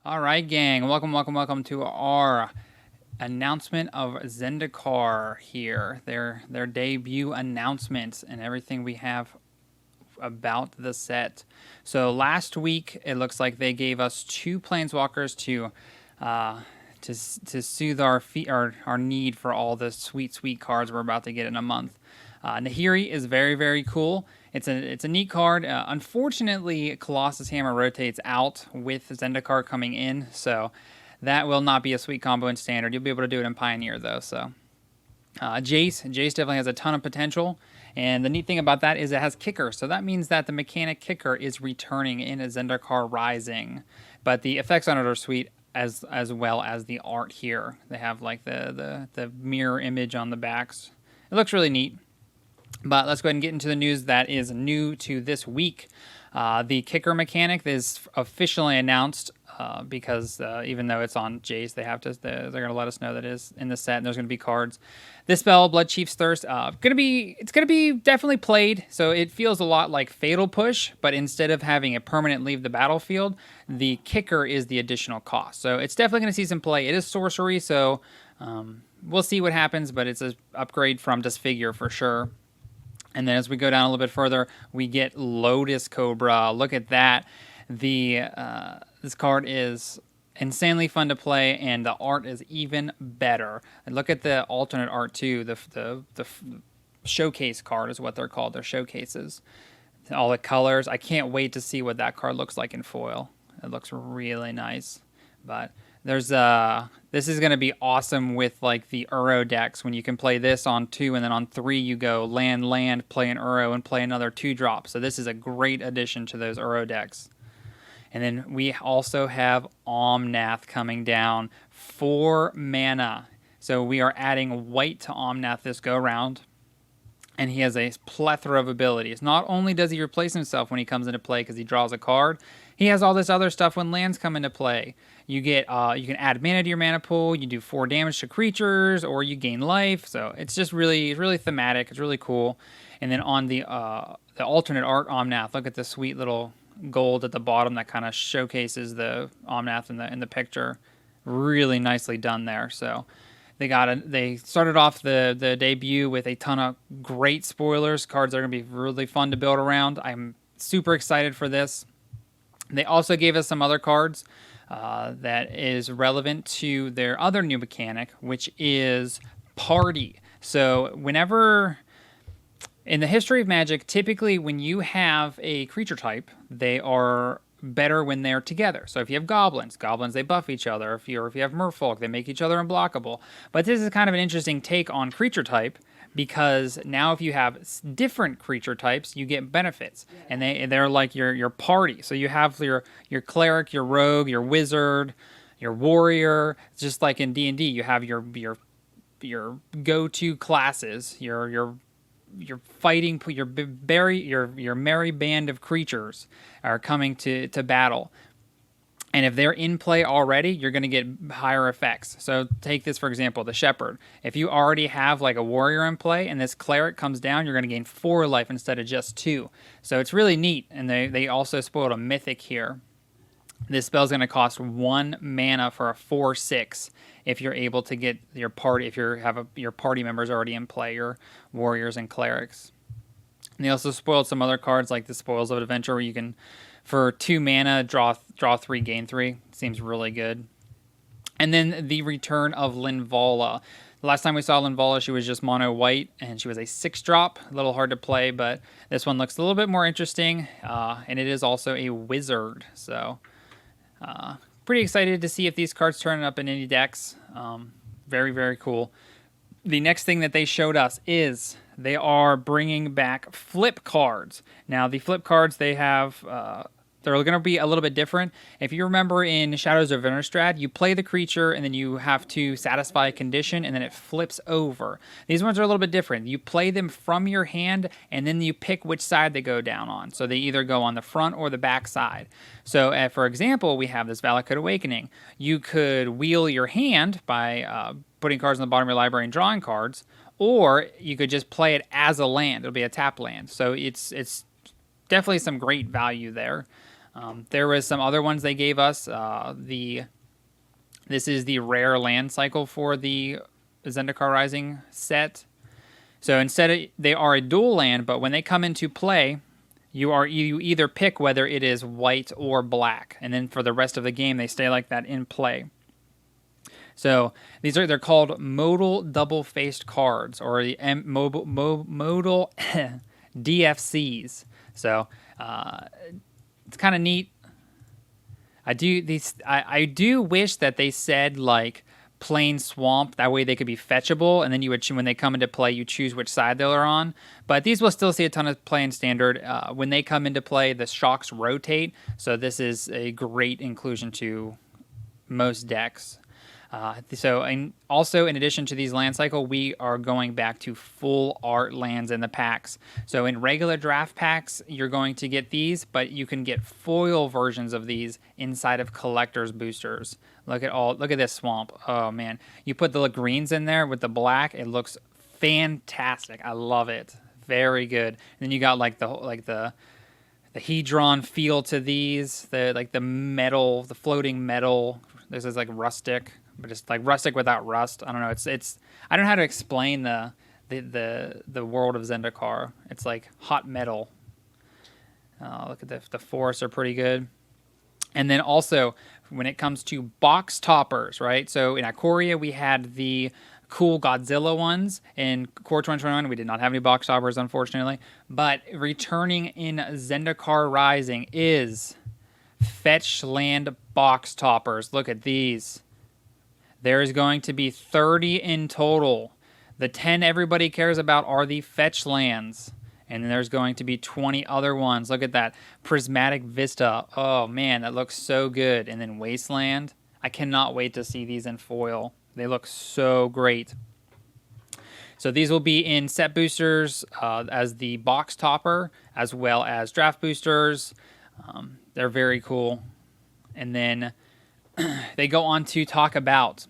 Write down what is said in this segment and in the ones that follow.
All right, gang. Welcome to our announcement of Zendikar here. Their debut announcements and everything we have about the set. So last week it looks like they gave us two planeswalkers uh, to soothe our need for all the sweet cards we're about to get in a month. Nahiri is very cool. It's a neat card. Unfortunately, Colossus Hammer rotates out with Zendikar coming in, so that will not be a sweet combo in Standard. You'll be able to do it in Pioneer though. So Jace definitely has a ton of potential, and the neat thing about that is it has kicker. So that means that the mechanic kicker is returning in a Zendikar Rising, but the effects on it are sweet as well as the art here. They have like the mirror image on the backs. It looks really neat. But let's go ahead and get into the news that is new to this week. The kicker mechanic is officially announced because even though it's on Jace, they're going to let us know that it is in the set, and there's going to be cards. This spell, Blood Chief's Thirst, it's going to be definitely played. So it feels a lot like Fatal Push, but instead of having a permanent leave the battlefield, the kicker is the additional cost. So it's definitely going to see some play. It is sorcery, so we'll see what happens, but it's an upgrade from Disfigure for sure. And then as we go down a little bit further, we get Lotus Cobra. Look at that. This card is insanely fun to play, and the art is even better. And look at the alternate art too. The showcase card is what they're called. They're showcases. All the colors. I can't wait to see what that card looks like in foil. It looks really nice. But there's this is going to be awesome with like the Uro decks when you can play this on 2 and then on 3 you go land, play an Uro and play another 2-drop. So this is a great addition to those Uro decks. And then we also have Omnath coming down, 4 mana. So we are adding white to Omnath this go round. And he has a plethora of abilities. Not only does he replace himself when he comes into play because he draws a card, he has all this other stuff when lands come into play. You can add mana to your mana pool. You do 4 damage to creatures, or you gain life. So it's just really thematic. It's really cool. And then on the alternate art Omnath, look at the sweet little gold at the bottom that kind of showcases the Omnath in the picture. Really nicely done there. So they started off the debut with a ton of great spoilers. Cards that are going to be really fun to build around. I'm super excited for this. They also gave us some other cards that is relevant to their other new mechanic, which is Party. So whenever in the history of Magic, typically when you have a creature type, they are better when they're together. So if you have goblins, they buff each other. If you have merfolk, they make each other unblockable. But this is kind of an interesting take on creature type, because now if you have different creature types, you get benefits, and they're like your party. So you have your cleric, your rogue, your wizard, your warrior. Just like in D&D, you have your go-to classes, your fighting, your merry band of creatures are coming to battle. And if they're in play already, you're going to get higher effects. So take this, for example, the Shepherd. If you already have like a warrior in play and this cleric comes down, you're going to gain 4 life instead of just 2. So it's really neat. And they also spoiled a mythic here. This spell's going to cost 1 mana for a 4/6 if you're able to get your party, if your party members already in play, your warriors and clerics. And they also spoiled some other cards like the Spoils of Adventure, where you can, for 2 mana, draw 3, gain 3. Seems really good. And then the return of Linvala. The last time we saw Linvala, she was just mono white, and she was a 6-drop. A little hard to play, but this one looks a little bit more interesting. And it is also a wizard. So pretty excited to see if these cards turn up in any decks. Very cool. The next thing that they showed us is they are bringing back flip cards. Now, the flip cards they have, they're going to be a little bit different. If you remember in Shadows of Innistrad, you play the creature and then you have to satisfy a condition and then it flips over. These ones are a little bit different. You play them from your hand and then you pick which side they go down on. So they either go on the front or the back side. So for example, we have this Valakut Awakening. You could wheel your hand by putting cards in the bottom of your library and drawing cards, or you could just play it as a land. It'll be a tap land. So it's definitely some great value there. There was some other ones they gave us. This is the rare land cycle for the Zendikar Rising set. So they are a dual land, but when they come into play, you either pick whether it is white or black, and then for the rest of the game they stay like that in play. So they're called modal double-faced cards, or the modal DFCs. So it's kind of neat. I do wish that they said like plain swamp. That way they could be fetchable, and then you would, when they come into play, you choose which side they're on. But these will still see a ton of play in standard. When they come into play, the shocks rotate, so this is a great inclusion to most decks. And also, in addition to these land cycle, we are going back to full art lands in the packs. So in regular draft packs, you're going to get these, but you can get foil versions of these inside of collector's boosters. Look at this swamp. Oh man, you put the greens in there with the black, it looks fantastic. I love it. Very good. And then you got like the hedron feel to these, the metal, the floating metal. This is like rustic, but it's like rustic without rust. I don't know. It's I don't know how to explain the world of Zendikar. It's like hot metal. Look at the forests are pretty good. And then also when it comes to box toppers, right? So in Ikoria we had the cool Godzilla ones. In Core 2021 we did not have any box toppers, unfortunately. But returning in Zendikar Rising is fetch land box toppers. Look at these. There is going to be 30 in total. The 10 everybody cares about are the fetch lands. And then there's going to be 20 other ones. Look at that. Prismatic Vista. Oh man, that looks so good. And then Wasteland. I cannot wait to see these in foil. They look so great. So these will be in set boosters as the box topper, as well as draft boosters. They're very cool. And then they go on to talk about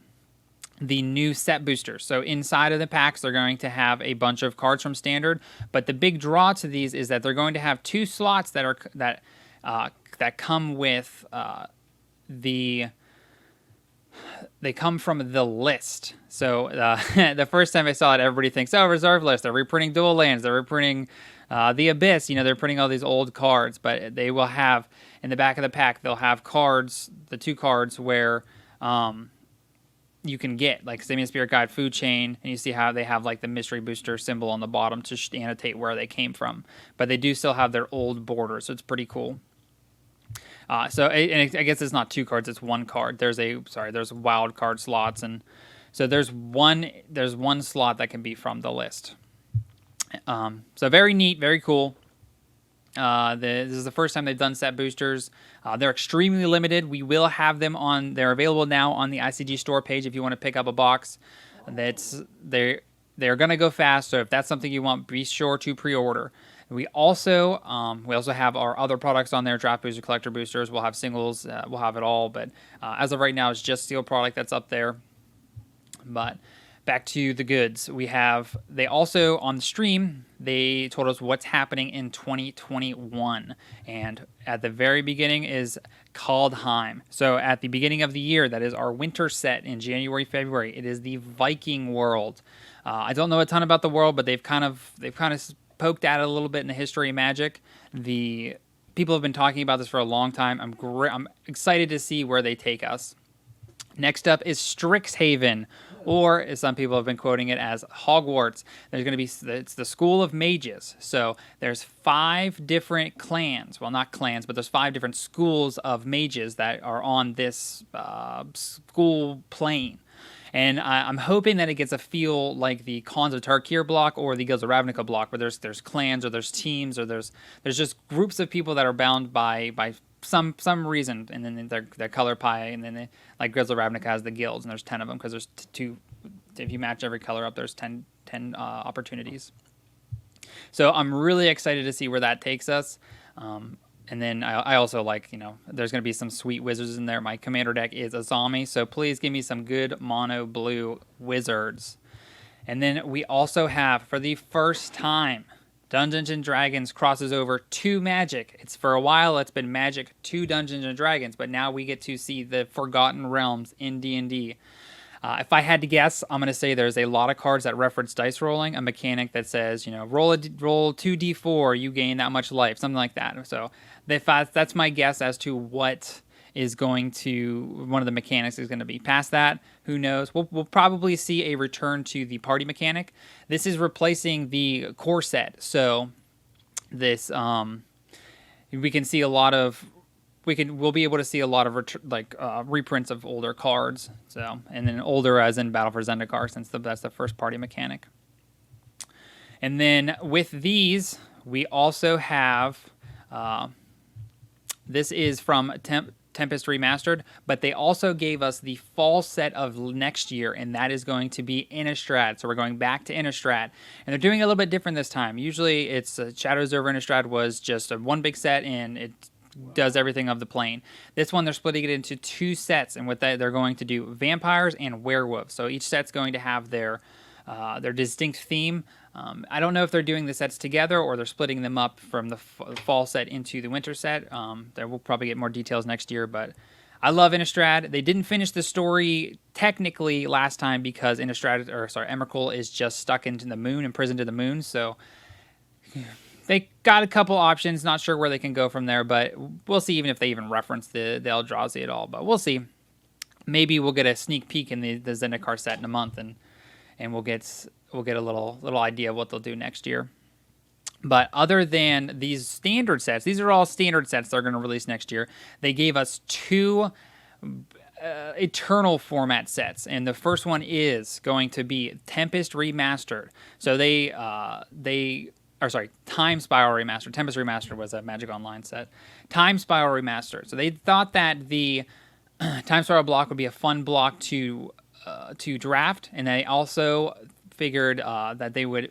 the new set boosters. So inside of the packs, they're going to have a bunch of cards from standard, but the big draw to these is that they're going to have 2 slots that come with they come from the list. So the first time I saw it, everybody thinks, oh, reserve list. They're reprinting dual lands. They're reprinting the Abyss. They're printing all these old cards, but they will have in the back of the pack. They'll have cards, the 2 cards where you can get like Simian Spirit Guide, Food Chain, and you see how they have like the mystery booster symbol on the bottom to annotate where they came from. But they do still have their old border, so it's pretty cool. I guess it's not 2 cards; it's 1 card. There's wild card slots, and so there's one slot that can be from the list. So very neat, very cool. This is the first time they've done set boosters. They're extremely limited. We will have them they're available now on the ICG store page if you want to pick up a box. They're going to go fast, so if that's something you want, be sure to pre-order. We also have our other products on there, draft boosters, collector boosters. We'll have singles, we'll have it all, but as of right now, it's just Steel product that's up there. But back to the goods. They also, on the stream, they told us what's happening in 2021. And at the very beginning is Kaldheim. So at the beginning of the year, that is our winter set in January, February, it is the Viking world. I don't know a ton about the world, but they've kind of poked at it a little bit in the history of Magic. The people have been talking about this for a long time. I'm excited to see where they take us. Next up is Strix Haven, or as some people have been quoting it as Hogwarts. There's going to be, it's the School of Mages. So there's 5 different clans. Well, not clans, but there's 5 different schools of mages that are on this school plane. And I'm hoping that it gets a feel like the Khans of Tarkir block or the Guilds of Ravnica block, where there's clans or there's teams or there's just groups of people that are bound by some reason, and then they're color pie, and then like Guilds of Ravnica has the guilds, and there's 10 of them because there's 2. If you match every color up, there's 10 opportunities. So I'm really excited to see where that takes us. And then I also like, there's going to be some sweet wizards in there. My commander deck is Azami, so please give me some good mono blue wizards. And then we also have, for the first time, Dungeons and Dragons crosses over to Magic. It's for a while it's been Magic to Dungeons and Dragons, but now we get to see the Forgotten Realms in D&D. If I had to guess, I'm going to say there's a lot of cards that reference dice rolling, a mechanic that says, roll 2d4, you gain that much life, something like that. So that's my guess as to what is going to, one of the mechanics is going to be. Past that, who knows? We'll probably see a return to the party mechanic. This is replacing the core set. So this, we can see a lot of, we'll be able to see a lot of reprints of older cards. So, and then older as in Battle for Zendikar, since that's the first party mechanic. And then with these, we also have, this is from Tempest Remastered, but they also gave us the fall set of next year, and that is going to be Innistrad. So we're going back to Innistrad, and they're doing it a little bit different this time. Usually it's Shadows over Innistrad was just a one big set, and it does everything of the plane. This one, they're splitting it into 2 sets, and with that, they're going to do vampires and werewolves. So each set's going to have their distinct theme. I don't know if they're doing the sets together or they're splitting them up from the fall set into the winter set. There will probably get more details next year, but I love Innistrad. They didn't finish the story technically last time because Emrakul is just stuck into the moon, imprisoned to the moon. So they got a couple options. Not sure where they can go from there, but we'll see even if they even reference the Eldrazi at all. But we'll see. Maybe we'll get a sneak peek in the Zendikar set in a month, and we'll get a little idea of what they'll do next year. But other than these standard sets, these are all standard sets they're going to release next year. They gave us 2 Eternal format sets, and the first one is going to be Tempest Remastered. So Time Spiral Remastered. Tempest Remastered was a Magic Online set. Time Spiral Remastered. So they thought that the Time Spiral block would be a fun block to draft, and they also figured that they would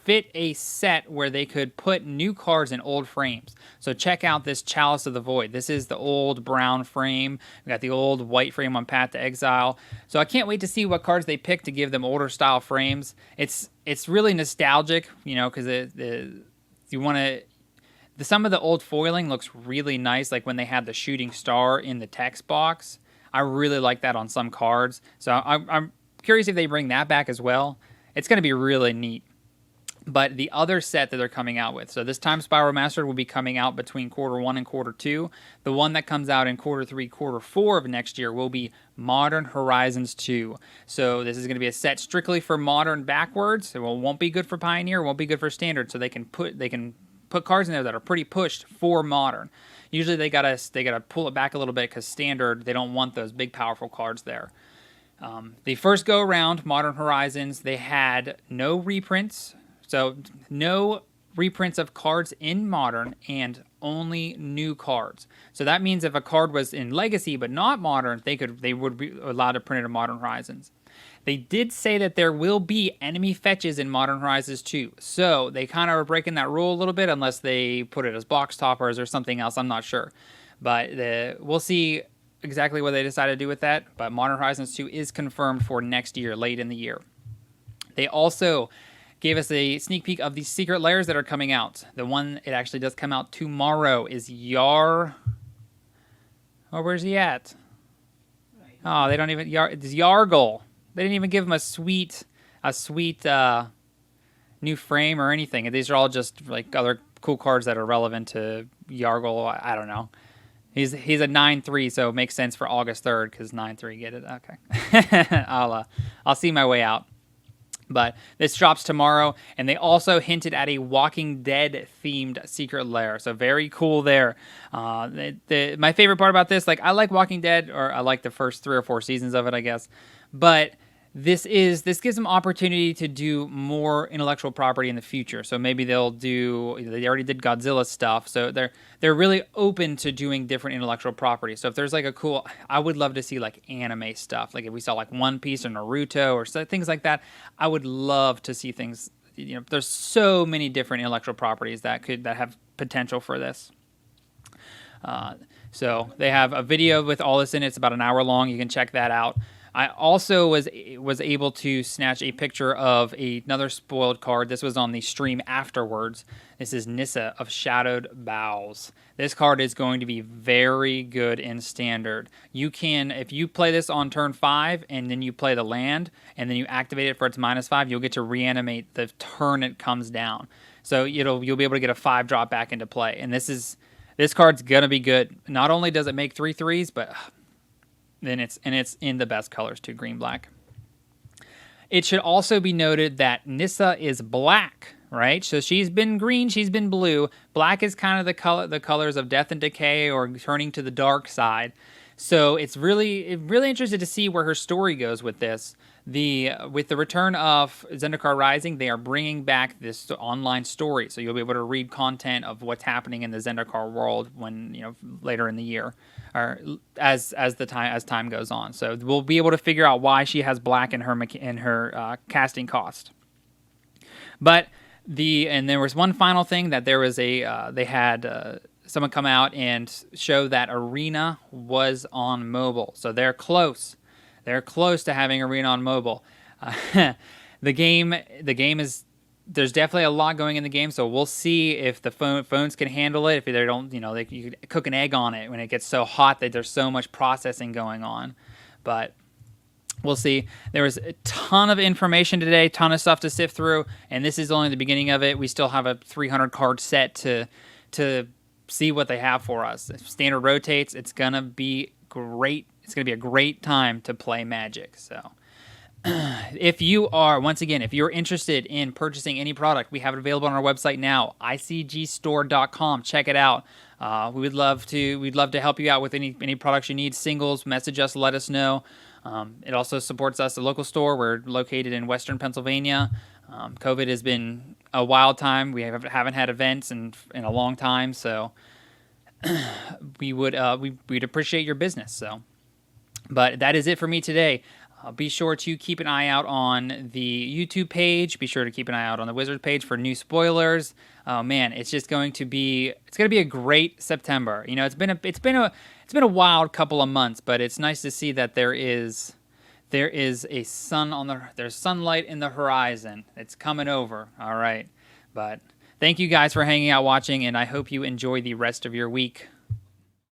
fit a set where they could put new cards in old frames. So check out this Chalice of the Void. This is the old brown frame. We got the old white frame on Path to Exile. So I can't wait to see what cards they pick to give them older style frames. It's really nostalgic, because some of the old foiling looks really nice, like when they had the shooting star in the text box. I really like that on some cards. So I'm curious if they bring that back as well. It's going to be really neat. But the other set that they're coming out with, so this Time Spiral Mastered will be coming out between Q1 and Q2. The one that comes out in Q3, Q4 of next year will be Modern Horizons 2. So this is going to be a set strictly for Modern backwards. It won't be good for Pioneer, won't be good for Standard. So they can put cards in there that are pretty pushed for Modern. Usually they gotta pull it back a little bit because Standard, they don't want those big powerful cards there. The first go around, Modern Horizons, they had no reprints. So no reprints of cards in Modern and only new cards. So that means if a card was in Legacy but not Modern, they would be allowed to print it in Modern Horizons. They did say that there will be enemy fetches in Modern Horizons 2. So they kind of are breaking that rule a little bit unless they put it as box toppers or something else. I'm not sure. But we'll see exactly what they decide to do with that. But Modern Horizons 2 is confirmed for next year, late in the year. They also gave us a sneak peek of the secret lairs that are coming out. The one, it actually does come out tomorrow, is Yar... Oh, where's he at? Oh, they don't even... It's Yargle. They didn't even give him a sweet new frame or anything. These are all just like other cool cards that are relevant to Yargle. I don't know. He's a 9/3, so it makes sense for August 3rd because 9/3. Get it? Okay. I'll see my way out. But this drops tomorrow, and they also hinted at a Walking Dead themed secret lair. So very cool there. My favorite part about this, I like Walking Dead, or I like the first 3 or 4 seasons of it, I guess. But this gives them opportunity to do more intellectual property in the future. So maybe they already did Godzilla stuff, so they're really open to doing different intellectual property. So if there's I would love to see anime stuff. If we saw One Piece or Naruto or things like that, I would love to see things. There's so many different intellectual properties that have potential for this. So they have a video with all this in it. It's about an hour long. You can check that out. I also was able to snatch a picture of another spoiled card. This was on the stream afterwards. This is Nisha of Shadowed Boughs. This card is going to be very good in standard. You can, if you play this on turn 5 and then you play the land and then you activate it for its -5, you'll get to reanimate the turn it comes down. So you'll be able to get a 5-drop back into play. And this card's gonna be good. Not only does it make 3/3s, but then it's in the best colors too, green black. It should also be noted that Nisha is black, right? So she's been green, she's been blue. Black is kind of the colors of death and decay or turning to the dark side. So it's really interested to see where her story goes with this. With the return of Zendikar Rising, they are bringing back this online story, so you'll be able to read content of what's happening in the Zendikar world when later in the year, or as time goes on. So we'll be able to figure out why she has black in her casting cost. But and there was one final thing that there was they had someone come out and show that Arena was on mobile, so they're close. They're close to having Arena on mobile. The game is, there's definitely a lot going in the game, so we'll see if the phones can handle it. If they don't, you could cook an egg on it when it gets so hot that there's so much processing going on. But we'll see. There was a ton of information today, ton of stuff to sift through, and this is only the beginning of it. We still have a 300 card set to see what they have for us. If standard rotates, it's gonna be great. It's gonna be a great time to play Magic. So if you're interested in purchasing any product, we have it available on our website now, icgstore.com. Check it out. We'd love to help you out with any products you need. Singles, message us, let us know. It also supports us, a local store. We're located in Western Pennsylvania. COVID has been a wild time. We haven't had events in a long time, so we'd appreciate your business. So, but that is it for me today. Be sure to keep an eye out on the YouTube page. Be sure to keep an eye out on the Wizards page for new spoilers. Oh man, it's going to be a great September. It's been a wild couple of months, but it's nice to see that there's sunlight in the horizon. It's coming over. All right. But thank you guys for hanging out watching, and I hope you enjoy the rest of your week.